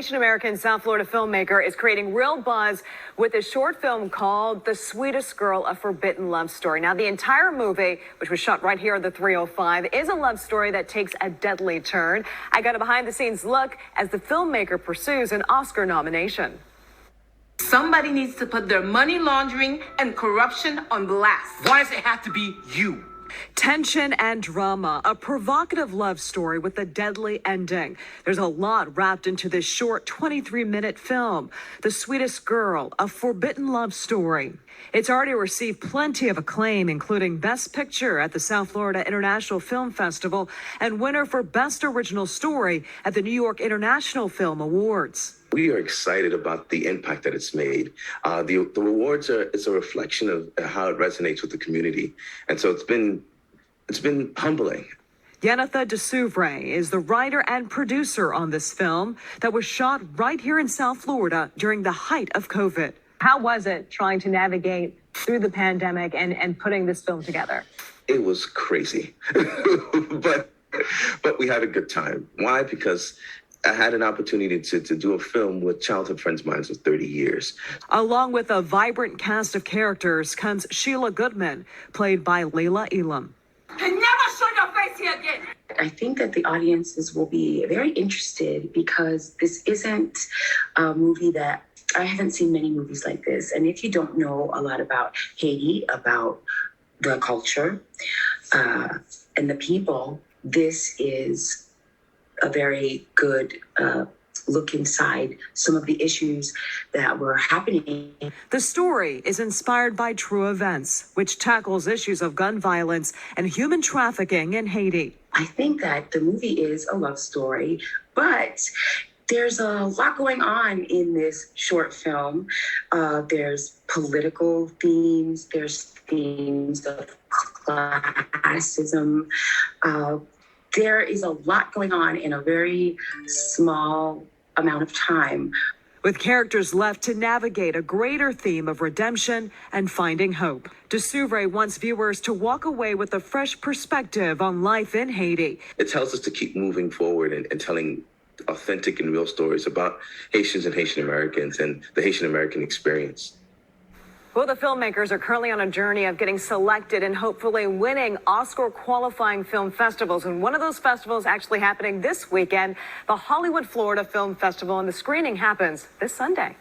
Asian-American South Florida filmmaker is creating real buzz with a short film called The Sweetest Girl, a forbidden love story. Now, the entire movie, which was shot right here at the 305, is a love story that takes a deadly turn. I got a behind-the-scenes look as the filmmaker pursues an Oscar nomination. Somebody needs to put their money laundering and corruption on blast. Why does it have to be you? Tension and drama, a provocative love story with a deadly ending. There's a lot wrapped into this short 23-minute film, The Sweetest Girl, a forbidden love story. It's already received plenty of acclaim, including Best Picture at the South Florida International Film Festival and winner for Best Original Story at the New York International Film Awards. We are excited about the impact that it's made. The awards is a reflection of how it resonates with the community. And so it's been humbling. Yanatha is the writer and producer on this film that was shot right here in South Florida during the height of COVID. How was it trying to navigate through the pandemic and putting this film together? It was crazy, but we had a good time. Why? Because I had an opportunity to do a film with childhood friends of mine for 30 years. Along with a vibrant cast of characters comes Sheila Goodman, played by Layla Elam. And never show your face here again. I think that the audiences will be very interested because this isn't a movie that I haven't seen many movies like this. And if you don't know a lot about Haiti, about the culture and the people, this is a very good look inside some of the issues that were happening. The story is inspired by true events, which tackles issues of gun violence and human trafficking in Haiti. I think that the movie is a love story, but there's a lot going on in this short film. There's political themes, there's themes of classism. There is a lot going on in a very small amount of time. With characters left to navigate a greater theme of redemption and finding hope. Desuvray wants viewers to walk away with a fresh perspective on life in Haiti. It tells us to keep moving forward and telling authentic and real stories about Haitians and Haitian Americans and the Haitian American experience. Well, the filmmakers are currently on a journey of getting selected and hopefully winning Oscar-qualifying film festivals. And one of those festivals actually happening this weekend, the Hollywood, Florida Film Festival, and the screening happens this Sunday.